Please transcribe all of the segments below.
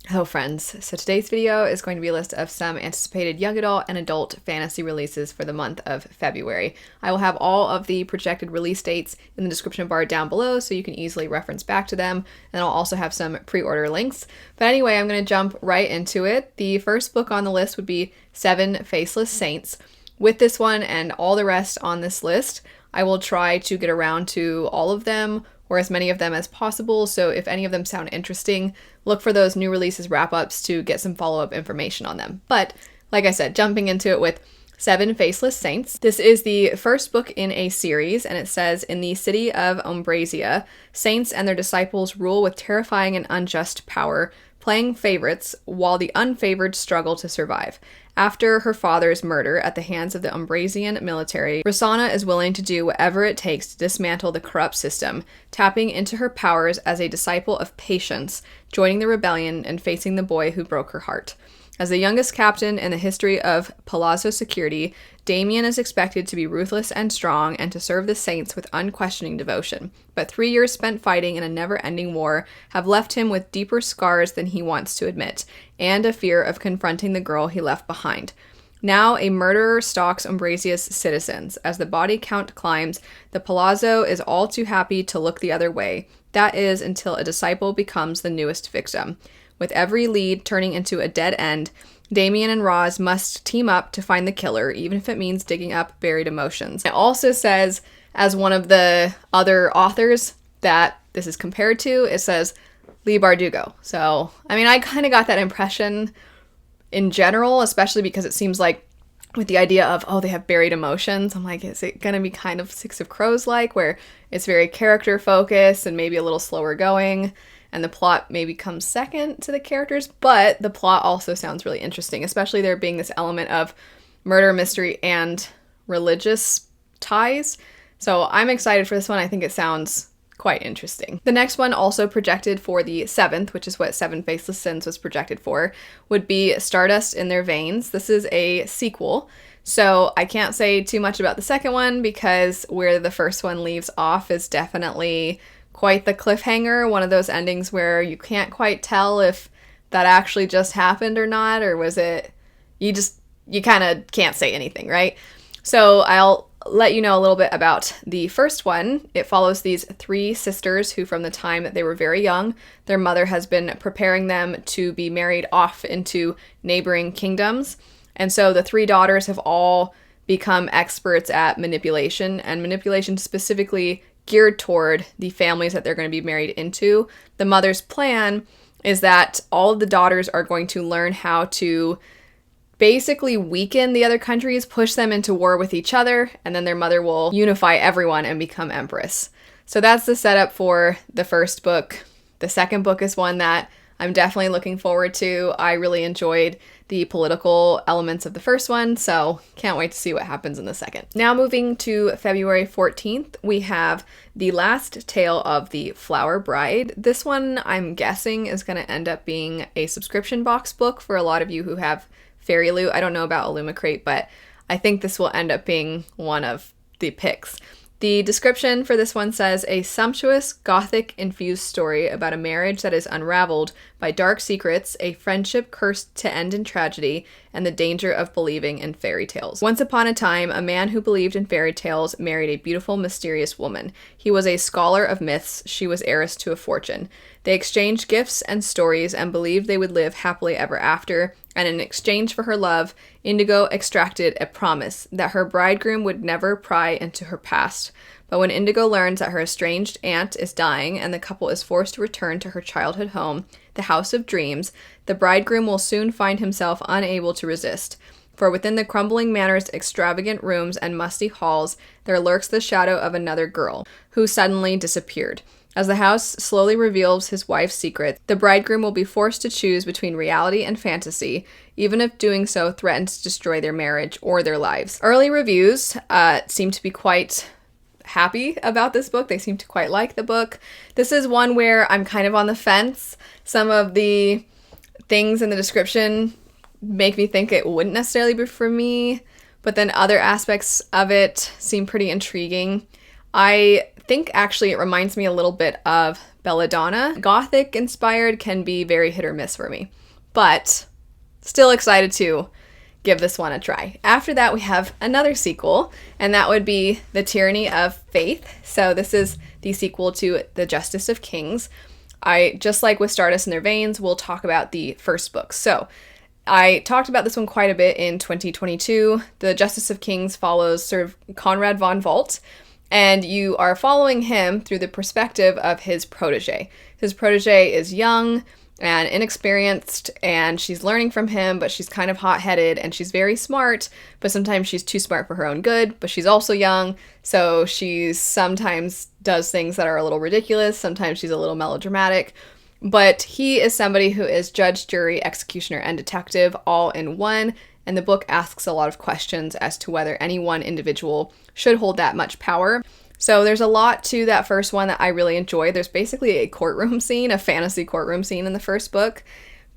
Hello friends, so today's video is going to be a list of some anticipated young adult and adult fantasy releases for the month of February. I will have all of the projected release dates in the description bar down below so you can easily reference back to them, and I'll also have some pre-order links. But anyway, I'm going to jump right into it. The first book on the list would be 7 Faceless Saints. With this one and all the rest on this list, I will try to get around to all of them, or as many of them as possible, so if any of them sound interesting, look for those new releases wrap-ups to get some follow-up information on them. But, like I said, jumping into it with 7 Faceless Saints. This is the first book in a series, and it says, in the city of Umbrasia, saints and their disciples rule with terrifying and unjust power, playing favorites while the unfavored struggle to survive. After her father's murder at the hands of the Umbrasian military, Rosanna is willing to do whatever it takes to dismantle the corrupt system, tapping into her powers as a disciple of patience, joining the rebellion and facing the boy who broke her heart. As the youngest captain in the history of Palazzo Security, Damien is expected to be ruthless and strong and to serve the saints with unquestioning devotion. But 3 years spent fighting in a never-ending war have left him with deeper scars than he wants to admit, and a fear of confronting the girl he left behind. Now a murderer stalks Umbrasia's citizens. As the body count climbs, the Palazzo is all too happy to look the other way. That is, until a disciple becomes the newest victim. With every lead turning into a dead end, Damien and Roz must team up to find the killer, even if it means digging up buried emotions. It also says, as one of the other authors that this is compared to, it says Leigh Bardugo. So, I mean, I kind of got that impression in general, especially because it seems like with the idea of, oh, they have buried emotions, I'm like, is it going to be kind of Six of Crows-like, where it's very character-focused and maybe a little slower going? And the plot maybe comes second to the characters, but the plot also sounds really interesting, especially there being this element of murder, mystery, and religious ties. So I'm excited for this one. I think it sounds quite interesting. The next one, also projected for the 7th, which is what 7 Faceless Sins was projected for, would be Stardust in Their Veins. This is a sequel, so I can't say too much about the second one because where the first one leaves off is definitely quite the cliffhanger, one of those endings where you can't quite tell if that actually just happened or not, or was it, you kind of can't say anything, right? So I'll let you know a little bit about the first one. It follows these 3 sisters who, from the time that they were very young, their mother has been preparing them to be married off into neighboring kingdoms. And so the 3 daughters have all become experts at manipulation, and manipulation specifically geared toward the families that they're going to be married into. The mother's plan is that all of the daughters are going to learn how to basically weaken the other countries, push them into war with each other, and then their mother will unify everyone and become empress. So that's the setup for the first book. The second book is one that I'm definitely looking forward to. I really enjoyed the political elements of the first one, so can't wait to see what happens in the second. Now moving to February 14th, we have The Last Tale of the Flower Bride. This one, I'm guessing, is going to end up being a subscription box book for a lot of you who have Fairy Loot. I don't know about Illumicrate, but I think this will end up being one of the picks. The description for this one says, a sumptuous, gothic-infused story about a marriage that is unraveled by dark secrets, a friendship cursed to end in tragedy, and the danger of believing in fairy tales. Once upon a time, a man who believed in fairy tales married a beautiful, mysterious woman. He was a scholar of myths. She was heiress to a fortune. They exchanged gifts and stories and believed they would live happily ever after, and in exchange for her love, Indigo extracted a promise that her bridegroom would never pry into her past. But when Indigo learns that her estranged aunt is dying and the couple is forced to return to her childhood home, the House of Dreams, the bridegroom will soon find himself unable to resist. For within the crumbling manor's extravagant rooms and musty halls, there lurks the shadow of another girl, who suddenly disappeared. As the house slowly reveals his wife's secret, the bridegroom will be forced to choose between reality and fantasy, even if doing so threatens to destroy their marriage or their lives. Early reviews seem to be quite happy about this book. They seem to quite like the book. This is one where I'm kind of on the fence. Some of the things in the description make me think it wouldn't necessarily be for me, but then other aspects of it seem pretty intriguing. I think actually it reminds me a little bit of Belladonna. Gothic inspired can be very hit or miss for me, but still excited to give this one a try. After that, we have another sequel, and that would be The Tyranny of Faith. So this is the sequel to The Justice of Kings. Just like with Stardust in Their Veins, we'll talk about the first book. So I talked about this one quite a bit in 2022. The Justice of Kings follows sort of Conrad von Volt, and you are following him through the perspective of his protege. His protege is young and inexperienced, and she's learning from him, but she's kind of hot-headed, and she's very smart, but sometimes she's too smart for her own good, but she's also young, so she sometimes does things that are a little ridiculous, sometimes she's a little melodramatic, but he is somebody who is judge, jury, executioner, and detective all in one, and the book asks a lot of questions as to whether any one individual should hold that much power. So there's a lot to that first one that I really enjoy. There's basically a courtroom scene, a fantasy courtroom scene in the first book.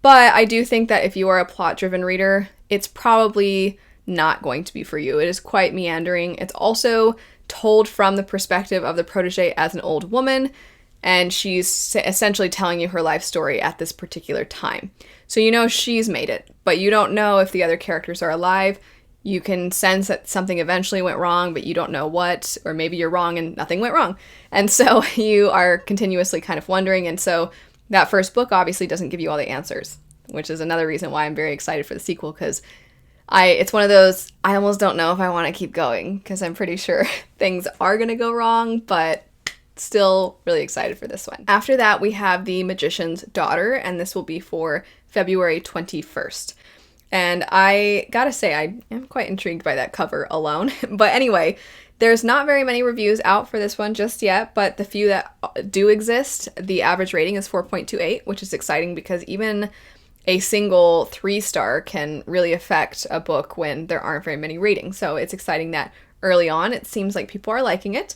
But I do think that if you are a plot-driven reader, it's probably not going to be for you. It is quite meandering. It's also told from the perspective of the protege as an old woman, and she's essentially telling you her life story at this particular time. So you know she's made it, but you don't know if the other characters are alive. You can sense that something eventually went wrong, but you don't know what, or maybe you're wrong and nothing went wrong. And so you are continuously kind of wondering, and so that first book obviously doesn't give you all the answers, which is another reason why I'm very excited for the sequel, because it's one of those, I almost don't know if I want to keep going, because I'm pretty sure things are going to go wrong, but still really excited for this one. After that, we have The Magician's Daughter, and this will be for February 21st. And I gotta say, I am quite intrigued by that cover alone. But anyway, there's not very many reviews out for this one just yet, but the few that do exist, the average rating is 4.28, which is exciting because even a single 3-star can really affect a book when there aren't very many ratings. So it's exciting that early on it seems like people are liking it.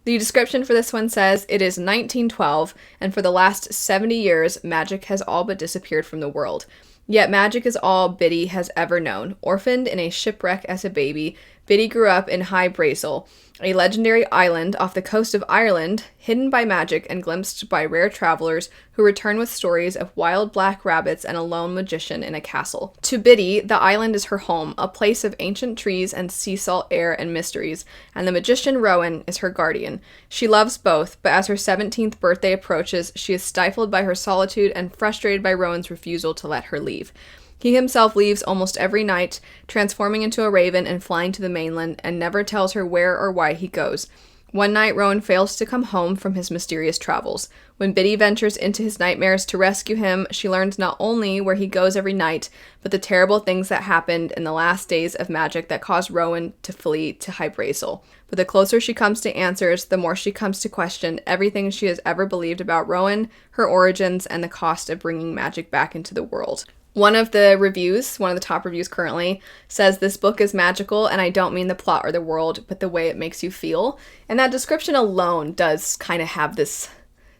The description for this one says, it is 1912, and for the last 70 years, magic has all but disappeared from the world. Yet magic is all Biddy has ever known. Orphaned in a shipwreck as a baby, Biddy grew up in High Brazel, a legendary island off the coast of Ireland, hidden by magic and glimpsed by rare travelers who return with stories of wild black rabbits and a lone magician in a castle. To Biddy, the island is her home, a place of ancient trees and sea salt air and mysteries, and the magician Rowan is her guardian. She loves both, but as her 17th birthday approaches, she is stifled by her solitude and frustrated by Rowan's refusal to let her leave. He himself leaves almost every night, transforming into a raven and flying to the mainland, and never tells her where or why he goes. One night, Rowan fails to come home from his mysterious travels. When Biddy ventures into his nightmares to rescue him, she learns not only where he goes every night, but the terrible things that happened in the last days of magic that caused Rowan to flee to High Brazel. But the closer she comes to answers, the more she comes to question everything she has ever believed about Rowan, her origins, and the cost of bringing magic back into the world. One of the top reviews currently, says this book is magical, and I don't mean the plot or the world, but the way it makes you feel. And that description alone does kind of have this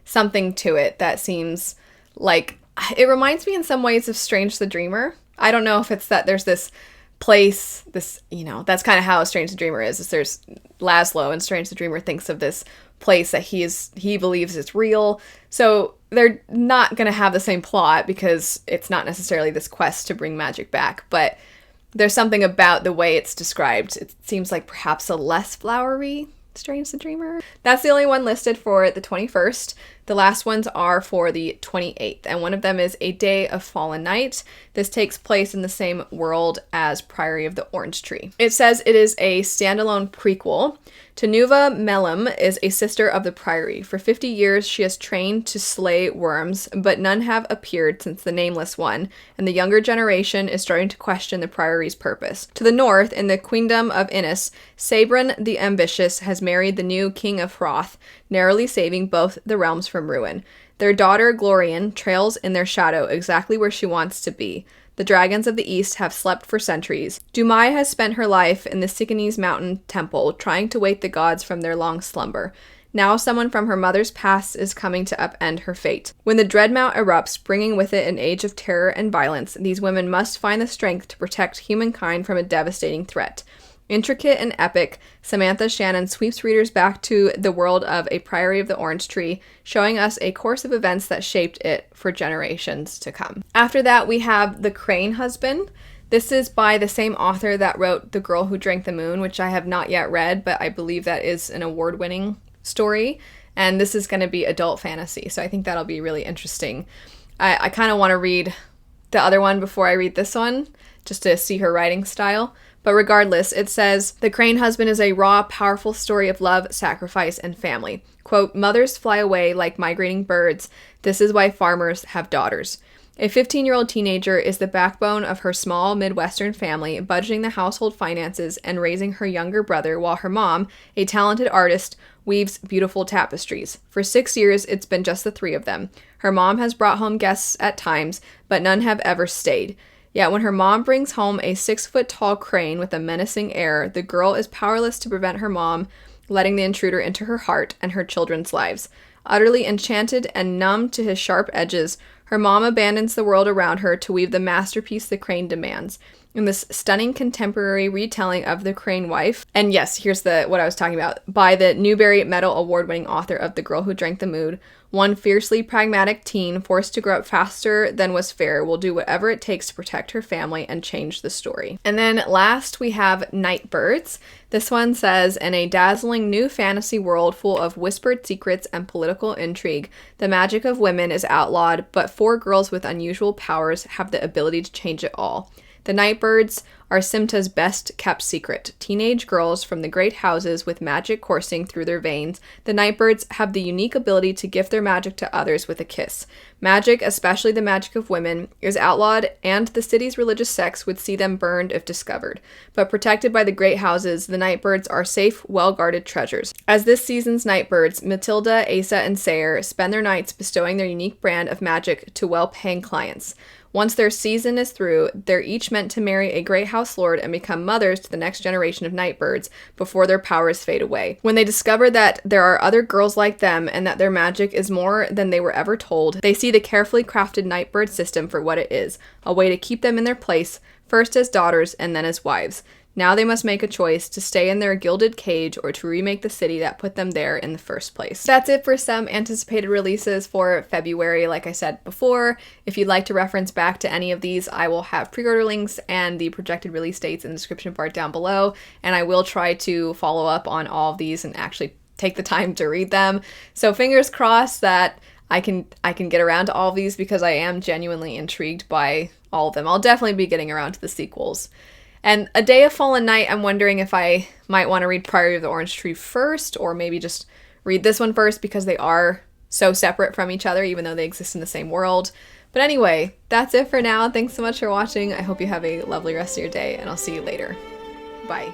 something to it that seems like, it reminds me in some ways of Strange the Dreamer. I don't know if it's that there's this place, that's kind of how Strange the Dreamer is there's Laszlo, and Strange the Dreamer thinks of this place that he believes is real. So they're not going to have the same plot because it's not necessarily this quest to bring magic back, but there's something about the way it's described. It seems like perhaps a less flowery Strange the Dreamer. That's the only one listed for the 21st. The last ones are for the 28th, and one of them is A Day of Fallen Night. This takes place in the same world as Priory of the Orange Tree. It says it is a standalone prequel. Tenuva Mellum is a sister of the Priory. For 50 years, she has trained to slay worms, but none have appeared since the Nameless One, and the younger generation is starting to question the Priory's purpose. To the north, in the Queendom of Innis, Sabrin the Ambitious has married the new King of Hroth, narrowly saving both the realms from ruin. Their daughter, Glorian, trails in their shadow exactly where she wants to be. The dragons of the east have slept for centuries. Dumai has spent her life in the Sikanese mountain temple, trying to wake the gods from their long slumber. Now someone from her mother's past is coming to upend her fate. When the Dreadmount erupts, bringing with it an age of terror and violence, these women must find the strength to protect humankind from a devastating threat. Intricate and epic, Samantha Shannon sweeps readers back to the world of A Priory of the Orange Tree, showing us a course of events that shaped it for generations to come. After that, we have The Crane Husband. This is by the same author that wrote The Girl Who Drank the Moon, which I have not yet read, but I believe that is an award-winning story. And this is going to be adult fantasy, so I think that'll be really interesting. I kind of want to read the other one before I read this one, just to see her writing style. But regardless, it says, The Crane Husband is a raw, powerful story of love, sacrifice, and family. Quote, mothers fly away like migrating birds. This is why farmers have daughters. A 15-year-old teenager is the backbone of her small Midwestern family, budgeting the household finances and raising her younger brother while her mom, a talented artist, weaves beautiful tapestries. For 6 years, it's been just the three of them. Her mom has brought home guests at times, but none have ever stayed. Yet when her mom brings home a 6-foot-tall crane with a menacing air, the girl is powerless to prevent her mom letting the intruder into her heart and her children's lives. Utterly enchanted and numb to his sharp edges, her mom abandons the world around her to weave the masterpiece the crane demands. In this stunning contemporary retelling of The Crane Wife, and yes, here's what I was talking about, by the Newbery Medal award-winning author of The Girl Who Drank the Moon, one fiercely pragmatic teen forced to grow up faster than was fair will do whatever it takes to protect her family and change the story. And then last we have Nightbirds. This one says, in a dazzling new fantasy world full of whispered secrets and political intrigue, the magic of women is outlawed, but 4 girls with unusual powers have the ability to change it all. The Nightbirds are Simta's best-kept secret. Teenage girls from the great houses with magic coursing through their veins, the Nightbirds have the unique ability to gift their magic to others with a kiss. Magic, especially the magic of women, is outlawed, and the city's religious sects would see them burned if discovered. But protected by the great houses, the Nightbirds are safe, well-guarded treasures. As this season's Nightbirds, Matilda, Asa, and Sayer spend their nights bestowing their unique brand of magic to well-paying clients. Once their season is through, they're each meant to marry a great house lord and become mothers to the next generation of Nightbirds before their powers fade away. When they discover that there are other girls like them and that their magic is more than they were ever told, they see the carefully crafted Nightbird system for what it is, a way to keep them in their place, first as daughters and then as wives. Now they must make a choice to stay in their gilded cage or to remake the city that put them there in the first place. That's it for some anticipated releases for February. Like I said before, if you'd like to reference back to any of these, I will have pre-order links and the projected release dates in the description bar down below, and I will try to follow up on all of these and actually take the time to read them. So fingers crossed that I can get around to all of these because I am genuinely intrigued by all of them. I'll definitely be getting around to the sequels. And A Day of Fallen Night, I'm wondering if I might want to read Priory of the Orange Tree first, or maybe just read this one first because they are so separate from each other, even though they exist in the same world. But anyway, that's it for now. Thanks so much for watching. I hope you have a lovely rest of your day, and I'll see you later. Bye.